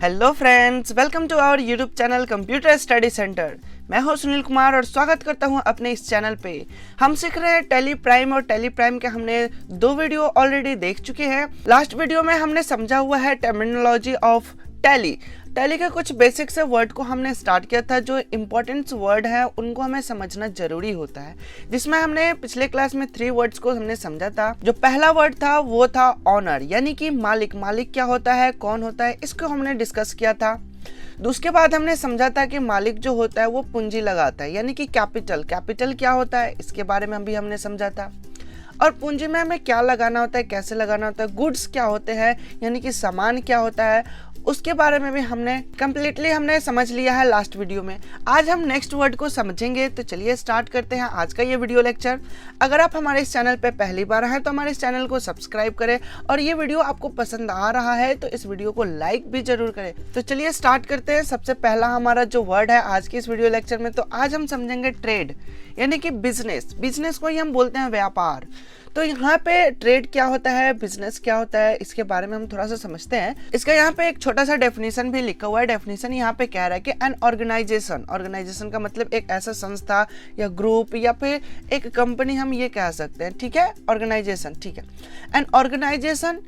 Hello friends, welcome to our YouTube channel computer study centre. मैं हूं सुनील कुमार और स्वागत करता हूं अपने इस चैनल पे। हम सीख रहे हैं टैली प्राइम और टैली प्राइम के हमने 2 वीडियो ऑलरेडी देख चुके हैं। लास्ट वीडियो में हमने समझा हुआ है टर्मिनोलॉजी ऑफ टैली। टैली के कुछ बेसिक से वर्ड को हमने स्टार्ट किया था। जो इंपॉर्टेंट वर्ड है उनको हमें समझना जरूरी होता है, जिसमें हमने पिछले क्लास में 3 वर्ड्स को हमने समझा था। जो पहला वर्ड था वो था ऑनर, यानी कि मालिक। मालिक क्या होता है, कौन होता है, इसको हमने डिस्कस किया था। उसके बाद हमने समझा था कि मालिक जो होता है वो पूंजी लगाता है, यानी कि कैपिटल। कैपिटल क्या होता है इसके बारे में भी हमने समझा था। और पूंजी में हमें क्या लगाना होता है, कैसे लगाना होता है। गुड्स क्या होते हैं, यानी कि सामान क्या होता है, उसके बारे में भी हमने कंप्लीटली समझ लिया है लास्ट वीडियो में। आज हम नेक्स्ट वर्ड को समझेंगे, तो चलिए स्टार्ट करते हैं आज का ये वीडियो लेक्चर। अगर आप हमारे इस चैनल पे पहली बार हैं तो हमारे इस चैनल को सब्सक्राइब करें, और ये वीडियो आपको पसंद आ रहा है तो इस वीडियो को लाइक भी जरूर करें। तो चलिए स्टार्ट करते हैं। सबसे पहला हमारा जो वर्ड है आज की इस वीडियो लेक्चर में, तो आज हम समझेंगे ट्रेड, यानी कि बिजनेस। बिजनेस को ही हम बोलते हैं व्यापार। तो यहाँ पे ट्रेड क्या होता है, बिजनेस क्या होता है, इसके बारे में हम थोड़ा सा समझते हैं। इसका यहाँ पे एक छोटा सा डेफिनेशन भी लिखा हुआ है। डेफिनेशन यहाँ पे कह रहा है कि एन ऑर्गेनाइजेशन। ऑर्गेनाइजेशन का मतलब एक ऐसा संस्था या ग्रुप या फिर एक कंपनी, हम ये कह सकते हैं। ठीक है, ऑर्गेनाइजेशन। ठीक है, N organisation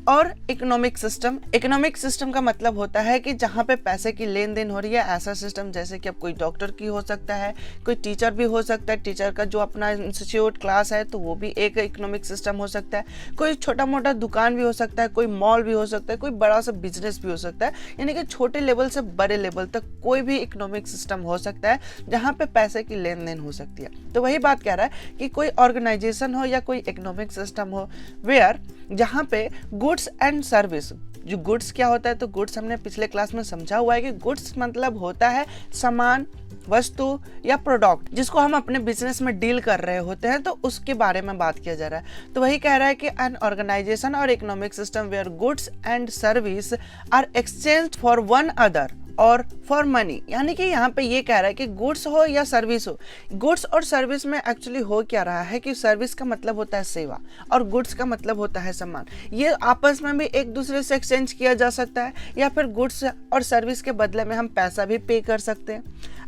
or economic system. Economic system का मतलब होता है कि जहाँ पे पैसे की लेन देन हो रही है, ऐसा सिस्टम। जैसे कि अब कोई डॉक्टर की हो सकता है, कोई टीचर भी हो सकता है। टीचर का जो अपना इंस्टीट्यूट क्लास है तो वो भी एक इकोनॉमिक सिस्टम हो सकता है। कोई छोटा मोटा दुकान भी हो सकता है, कोई मॉल भी हो सकता है, कोई बड़ा सा बिजनेस भी हो सकता है। यानी कि छोटे लेवल से बड़े लेवल तक कोई भी इकोनॉमिक सिस्टम हो सकता है जहाँ पे पैसे की लेन देन हो सकती है। तो वही बात कह रहा है कि कोई ऑर्गेनाइजेशन हो या कोई इकोनॉमिक सिस्टम हो वेयर जहाँ पे गुड्स एंड सर्विस। जो गुड्स क्या होता है, तो गुड्स हमने पिछले क्लास में समझा हुआ है कि गुड्स मतलब होता है सामान, वस्तु या प्रोडक्ट, जिसको हम अपने बिजनेस में डील कर रहे होते हैं, तो उसके बारे में बात किया जा रहा है। तो वही कह रहा है कि an organisation or economic system where goods and service are exchange for one other or for money. यानी कि यहाँ पे ये कह रहा है कि गुड्स हो या सर्विस हो, गुड्स और सर्विस में एक्चुअली हो क्या रहा है कि सर्विस का मतलब होता है सेवा और गुड्स का मतलब होता है सामान। ये आपस में भी एक दूसरे से एक्सचेंज किया जा सकता है, या फिर गुड्स और सर्विस के बदले में हम पैसा भी पे कर सकते हैं।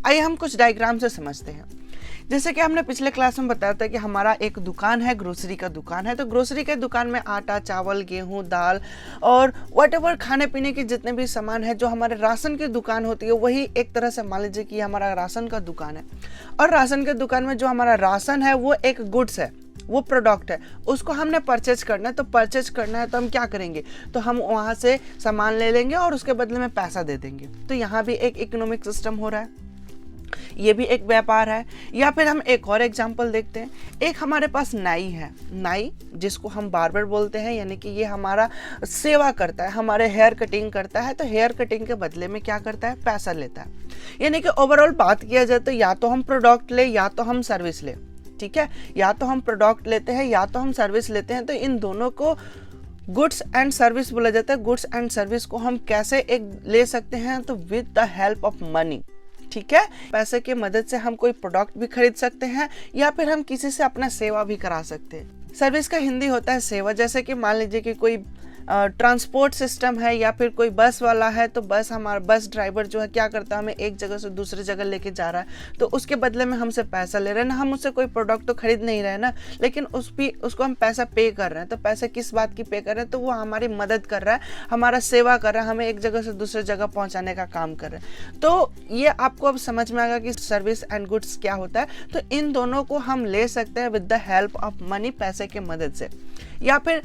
आइए हम कुछ डायग्राम से समझते हैं। जैसे कि हमने पिछले क्लास में बताया था कि हमारा एक दुकान है, ग्रोसरी का दुकान है। तो ग्रोसरी के दुकान में आटा, चावल, गेहूं, दाल और व्हाटएवर खाने पीने के जितने भी सामान है, जो हमारे राशन की दुकान होती है, वही एक तरह से मान लीजिए कि हमारा राशन का दुकान है। और राशन के दुकान में जो हमारा राशन है वो एक गुड्स है, वो प्रोडक्ट है। उसको हमने परचेज करना है। तो परचेज करना है तो हम क्या करेंगे, तो हम वहाँ से सामान ले लेंगे और उसके बदले में पैसा दे देंगे। तो यहाँ भी एक इकोनॉमिक सिस्टम हो रहा है, ये भी एक व्यापार है। या फिर हम एक और एग्जांपल देखते हैं। एक हमारे पास नाई है, नाई जिसको हम बार्बर बोलते हैं, यानी कि ये हमारा सेवा करता है, हमारे हेयर कटिंग करता है। तो हेयर कटिंग के बदले में क्या करता है, पैसा लेता है। यानी कि ओवरऑल बात किया जाए तो या तो हम प्रोडक्ट ले या तो हम सर्विस ले। ठीक है, या तो हम प्रोडक्ट लेते हैं या तो हम सर्विस लेते हैं। तो इन दोनों को गुड्स एंड सर्विस बोला जाता है। गुड्स एंड सर्विस को हम कैसे एक ले सकते हैं, तो with the help of money. ठीक है, पैसे की मदद से हम कोई प्रोडक्ट भी खरीद सकते हैं, या फिर हम किसी से अपना सेवा भी करा सकते हैं। सर्विस का हिंदी होता है सेवा। जैसे कि मान लीजिए कि कोई ट्रांसपोर्ट सिस्टम है, या फिर कोई बस वाला है, तो हमारा बस ड्राइवर जो है क्या करता है, हमें एक जगह से दूसरी जगह लेके जा रहा है, तो उसके बदले में हमसे पैसा ले रहे हैं ना। हम उससे कोई प्रोडक्ट तो खरीद नहीं रहे ना, लेकिन उसको हम पैसा पे कर रहे हैं। तो पैसा किस बात की पे कर रहे हैं, तो वो हमारी मदद कर रहा है, हमारा सेवा कर रहा है, हमें एक जगह से दूसरी जगह पहुंचाने का काम कर रहे हैं। तो ये आपको अब समझ में आएगा कि सर्विस एंड गुड्स क्या होता है। तो इन दोनों को हम ले सकते हैं with the help of money, पैसे की मदद से। या फिर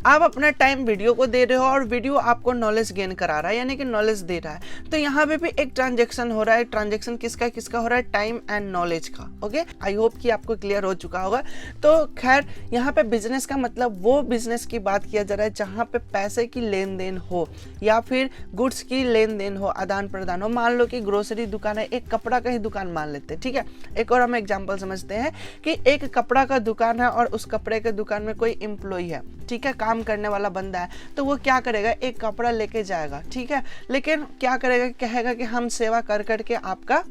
आप अपना टाइम वीडियो को दे रहे हो और वीडियो आपको नॉलेज गेन करा रहा है, यानी कि नॉलेज दे रहा है। तो यहाँ पे भी एक ट्रांजैक्शन हो रहा है। ट्रांजैक्शन किसका हो रहा है, टाइम एंड नॉलेज का। ओके, आई होप कि आपको क्लियर हो चुका होगा। तो खैर, यहाँ पे बिजनेस का मतलब वो बिजनेस की बात किया जा रहा है जहाँ पे पैसे की लेन देन हो या फिर गुड्स की लेन देन हो, आदान प्रदान हो। मान लो कि ग्रोसरी दुकान है, एक कपड़ा का ही दुकान मान लेते हैं। ठीक है, एक और हम एग्जाम्पल समझते हैं कि एक कपड़ा का दुकान है और उस कपड़े के दुकान में कोई एम्प्लॉय है। ठीक है, काम करने वाला बंदा है। तो वो क्या करेगा, एक कपड़ा लेके जाएगा। ठीक है, लेकिन क्या करेगा, कहेगा कि हम सेवा कर करके आपका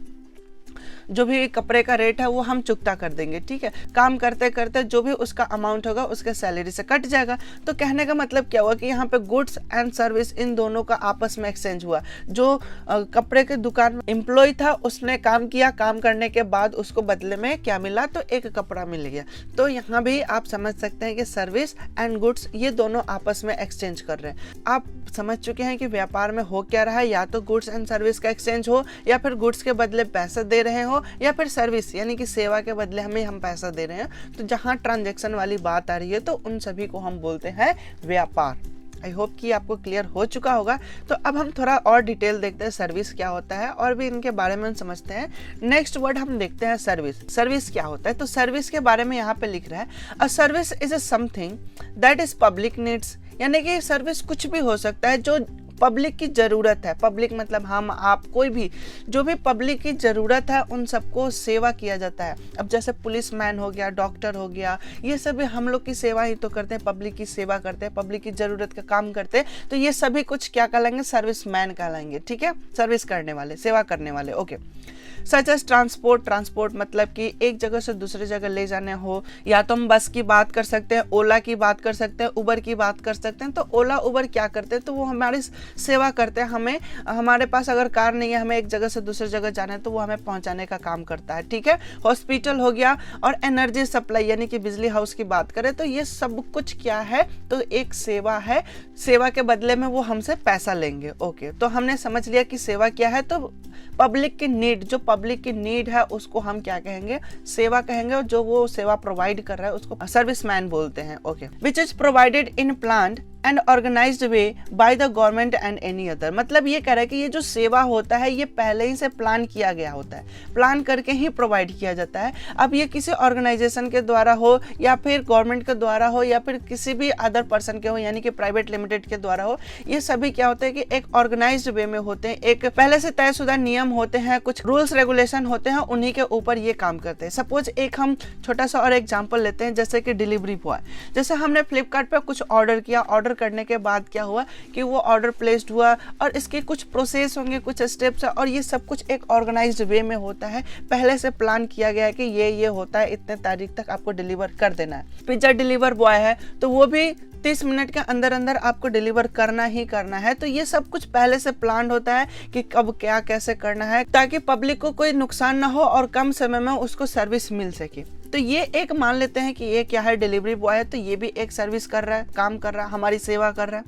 जो भी कपड़े का रेट है वो हम चुकता कर देंगे, ठीक है। काम करते करते जो भी उसका अमाउंट होगा उसके सैलरी से कट जाएगा। तो कहने का मतलब क्या हुआ कि यहाँ पे गुड्स एंड सर्विस इन दोनों का आपस में एक्सचेंज हुआ। जो कपड़े के दुकान में एम्प्लॉय था उसने काम किया, काम करने के बाद उसको बदले में क्या मिला, तो एक कपड़ा मिल गया। तो यहाँ भी आप समझ सकते हैं कि सर्विस एंड गुड्स ये दोनों आपस में एक्सचेंज कर रहे हैं। आप समझ चुके हैं कि व्यापार में हो क्या रहा है, या तो गुड्स एंड सर्विस का एक्सचेंज हो, या फिर गुड्स के बदले पैसा दे रहे हो, या फिर सर्विस यानी कि सेवा के बदले हम पैसा दे रहे हैं। तो जहां ट्रांजैक्शन वाली बात आ रही है तो उन सभी को हम बोलते हैं व्यापार। आई होप कि आपको क्लियर हो चुका होगा। तो अब हम थोड़ा और डिटेल देखते हैं सर्विस क्या होता है और भी इनके बारे में हम समझते हैं। नेक्स्ट वर्ड हम देखते हैं सर्विस। सर्विस क्या होता है, तो सर्विस के बारे में यहाँ पे लिख रहा है, a service is a something that is public needs, यानी कि सर्विस कुछ भी हो सकता है जो पब्लिक की ज़रूरत है। पब्लिक मतलब हम, आप, कोई भी, जो भी पब्लिक की ज़रूरत है उन सबको सेवा किया जाता है। अब जैसे पुलिस मैन हो गया, डॉक्टर हो गया, ये सभी हम लोग की सेवा ही तो करते हैं, पब्लिक की सेवा करते हैं, पब्लिक की ज़रूरत का काम करते हैं। तो ये सभी कुछ क्या कहलाएंगे, सर्विस मैन कहलाएंगे, ठीक है, सर्विस करने वाले, सेवा करने वाले। Okay. Such as transport, transport मतलब कि एक जगह से दूसरी जगह ले जाने हो, या तो हम बस की बात कर सकते हैं, ओला की बात कर सकते हैं, उबर की बात कर सकते हैं। तो ओला उबर क्या करते हैं, तो वो हमारी सेवा करते हैं। हमें, हमारे पास अगर कार नहीं है, हमें एक जगह से दूसरी जगह जाना है, तो वो हमें पहुंचाने का काम करता है, ठीक है। हॉस्पिटल हो गया, और एनर्जी सप्लाई यानी कि बिजली हाउस की बात करें तो ये सब कुछ क्या है, तो एक सेवा है। सेवा के बदले में वो हमसे पैसा लेंगे। ओके, तो हमने समझ लिया कि सेवा क्या है। तो पब्लिक की नीड, जो पब्लिक की नीड है उसको हम क्या कहेंगे, सेवा कहेंगे, और जो वो सेवा प्रोवाइड कर रहा है उसको सर्विसमैन बोलते हैं। Okay. Which is provided in planned and organised way by the government and any other, मतलब ये कह रहा है कि ये जो सेवा होता है ये पहले ही से प्लान किया गया होता है, प्लान करके ही प्रोवाइड किया जाता है। अब ये किसी ऑर्गेनाइजेशन के द्वारा हो, या फिर गवर्नमेंट के द्वारा हो, या फिर किसी भी अदर पर्सन के हो, यानी कि प्राइवेट लिमिटेड के द्वारा हो, ये सभी क्या होते हैं कि एक ऑर्गेनाइज्ड वे में होते हैं, एक पहले से तयशुदा नियम होते हैं, कुछ रूल्स रेगुलेशन होते हैं, उन्हीं के ऊपर ये काम करते हैं। सपोज एक हम छोटा सा और एग्जाम्पल लेते हैं, जैसे कि डिलीवरी बॉय। जैसे हमने फ्लिपकार्ट पर कुछ ऑर्डर किया, ऑर्डर करने के बाद क्या हुआ कि वो ऑर्डर प्लेस्ड हुआ, और इसके कुछ प्रोसेस होंगे, कुछ स्टेप्स है, और ये सब कुछ एक ऑर्गेनाइज्ड वे में होता है। पहले से प्लान किया गया है कि ये होता है, इतने तारीख तक आपको डिलीवर कर देना है। पिज्जा डिलीवर बॉय है तो वो भी 30 मिनट के अंदर अंदर आपको डिलीवर करना ही करना है। तो ये सब कुछ पहले से प्लान होता है कि कब क्या कैसे करना है, ताकि पब्लिक को कोई नुकसान ना हो और कम समय में उसको सर्विस मिल सके। तो ये एक मान लेते हैं कि ये क्या है, डिलीवरी बॉय है, तो ये भी एक सर्विस कर रहा है, काम कर रहा है, हमारी सेवा कर रहा है।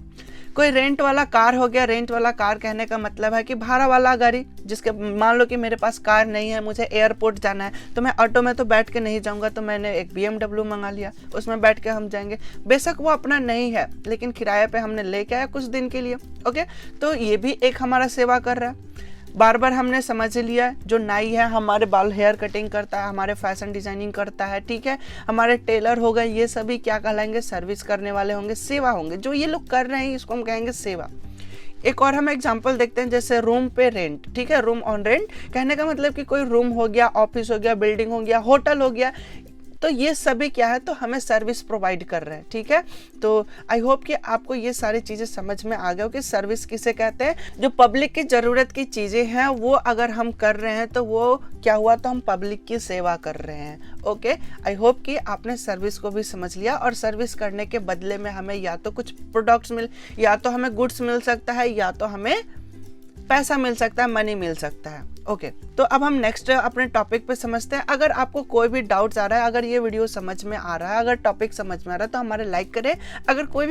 कोई रेंट वाला कार हो गया। रेंट वाला कार कहने का मतलब है कि भाड़ा वाला गाड़ी, जिसके, मान लो कि मेरे पास कार नहीं है, मुझे एयरपोर्ट जाना है, तो मैं ऑटो में तो बैठ के नहीं जाऊंगा, तो मैंने एक BMW मंगा लिया, उसमें बैठ के हम जाएंगे। बेशक वो अपना नहीं है, लेकिन किराए पे हमने लेके आया कुछ दिन के लिए। ओके, तो ये भी एक हमारा सेवा कर रहा है। बार हमने समझ लिया, जो नाई है हमारे बाल हेयर कटिंग करता है, हमारे फैशन डिजाइनिंग करता है, ठीक है, हमारे टेलर हो गए, ये सभी क्या कहलाएंगे, सर्विस करने वाले होंगे, सेवा होंगे। जो ये लोग कर रहे हैं इसको हम कहेंगे सेवा। एक और हम एग्जांपल देखते हैं, जैसे रूम पे रेंट, ठीक है, रूम ऑन रेंट कहने का मतलब कि कोई रूम हो गया, ऑफिस हो गया, बिल्डिंग हो गया, होटल हो गया, तो ये सभी क्या है, तो हमें सर्विस प्रोवाइड कर रहे हैं, ठीक है। तो आई होप कि आपको ये सारी चीज़ें समझ में आ गए हो कि सर्विस किसे कहते हैं। जो पब्लिक की ज़रूरत की चीज़ें हैं वो अगर हम कर रहे हैं तो वो क्या हुआ, तो हम पब्लिक की सेवा कर रहे हैं। ओके, आई होप कि आपने सर्विस को भी समझ लिया, और सर्विस करने के बदले में हमें या तो कुछ प्रोडक्ट्स या तो हमें गुड्स मिल सकता है, या तो हमें पैसा मिल सकता है, मनी मिल सकता है। ओके, तो अब हम नेक्स्ट अपने टॉपिक पे समझते हैं। अगर आपको कोई भी डाउट्स आ रहा है, अगर ये वीडियो समझ में आ रहा है, अगर टॉपिक समझ में आ रहा है, तो हमारे लाइक करें। अगर कोई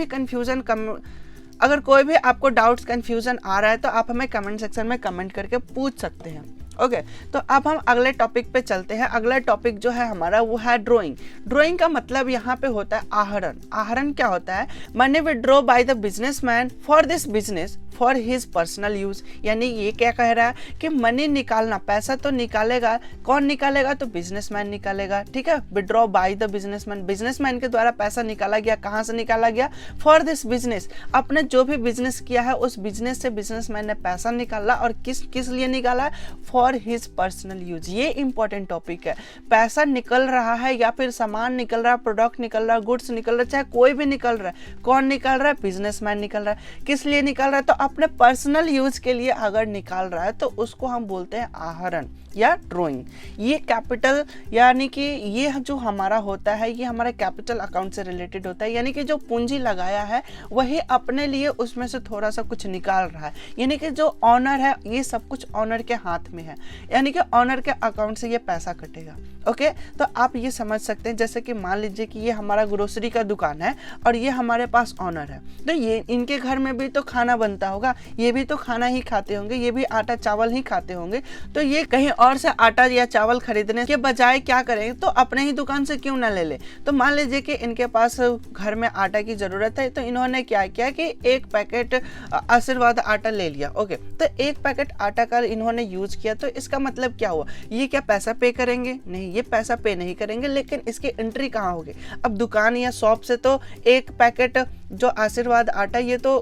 भी आपको डाउट्स कंफ्यूजन आ रहा है तो आप हमें कमेंट सेक्शन में कमेंट करके पूछ सकते हैं। ओके, तो अब हम अगले टॉपिक पे चलते हैं। अगला टॉपिक जो है हमारा वो है ड्राइंग। ड्राइंग का मतलब यहाँ पे होता है आहरण। आहरण क्या होता है, money withdraw by the businessman for this business for his personal use, यानी ये क्या कह रहा है कि मनी निकालना, पैसा तो निकालेगा, कौन निकालेगा, तो बिजनेसमैन निकालेगा, ठीक है। Withdraw by the businessman, businessman के द्वारा पैसा निकाला गया, कहाँ से निकाला गया, फॉर दिस बिजनेस, अपने जो भी बिजनेस किया है उस बिजनेस से बिजनेसमैन ने पैसा निकाला, और किस लिए निकाला, for for his personal use. ये इंपॉर्टेंट टॉपिक है। पैसा निकल रहा है या फिर सामान निकल रहा है, प्रोडक्ट निकल रहा है, गुड्स निकल रहा है, चाहे कोई भी निकल रहा है, कौन निकल रहा है? बिजनेसमैन निकल रहा है। किस लिए निकल रहा है? तो अपने पर्सनल यूज के लिए अगर निकाल रहा है तो उसको हम बोलते हैं आहरण या ड्राइंग। ये कैपिटल यानी कि ये जो हमारा होता है ये हमारे कैपिटल अकाउंट से रिलेटेड होता है, यानी कि जो पूंजी लगाया है वही अपने लिए उसमें से थोड़ा सा कुछ निकाल रहा है, यानी कि जो ऑनर है ये सब कुछ ऑनर के हाथ में है, यानी कि ऑनर के अकाउंट से ये पैसा कटेगा। ओके, तो आप ये समझ सकते हैं जैसे कि मान लीजिए कि ये हमारा ग्रोसरी का दुकान है और ये हमारे पास ऑनर है, तो ये इनके घर में भी तो खाना बनता होगा, ये भी तो खाना ही खाते होंगे, ये भी आटा चावल ही खाते होंगे, तो ये कहीं और से आटा या चावल खरीदने के बजाय क्या करें तो अपने ही दुकान से क्यों ना ले ले। तो मान लीजिए कि इनके पास घर में आटा की जरूरत है, तो इन्होंने क्या किया कि एक पैकेट आशीर्वाद आटा ले लिया। ओके, तो एक पैकेट आटा का इन्होंने यूज किया, तो इसका मतलब क्या हुआ? ये क्या पैसा पे करेंगे? नहीं, ये पैसा पे नहीं करेंगे, लेकिन इसकी एंट्री कहाँ होगी? अब दुकान या शॉप से तो एक पैकेट जो आशीर्वाद आटा ये तो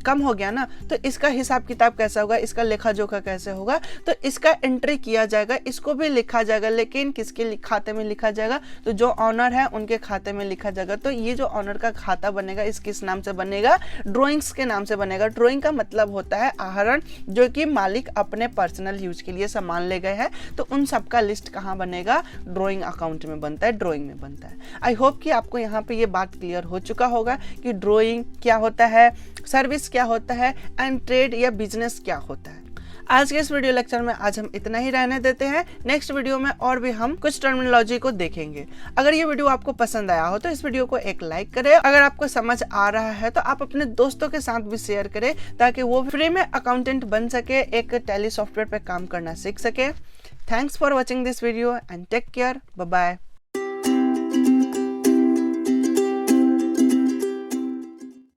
कम हो गया ना, तो इसका हिसाब किताब कैसा होगा, इसका लेखा जोखा कैसे होगा? तो इसका एंट्री किया जाएगा, इसको भी लिखा जाएगा, लेकिन किसके खाते में लिखा जाएगा? तो जो ऑनर है उनके खाते में लिखा जाएगा। तो ये जो ऑनर का खाता बनेगा इस किस नाम से बनेगा? ड्राइंग्स के नाम से बनेगा। ड्राइंग का मतलब होता है आहरण, जो कि मालिक अपने पर्सनल यूज के लिए सामान ले गए हैं, तो उन सबका लिस्ट कहाँ बनेगा? ड्राइंग अकाउंट में बनता है, ड्राइंग में बनता है। आई होप कि आपको यहाँ पे ये बात क्लियर हो चुका होगा कि ड्राइंग क्या होता है, सर्विस क्या होता है एंड ट्रेड या बिजनेस क्या होता है। आज के इस वीडियो लेक्चर में आज हम इतना ही रहने देते हैं। नेक्स्ट वीडियो में और भी हम कुछ टर्मिनोलॉजी को देखेंगे। अगर ये वीडियो आपको पसंद आया हो तो इस वीडियो को एक लाइक करें। अगर आपको समझ आ रहा है तो आप अपने दोस्तों के साथ भी शेयर करें ताकि वो फ्री में अकाउंटेंट बन सके, एक टैली सॉफ्टवेयर पे काम करना सीख सके। Thanks for watching this video and take care. Bye bye.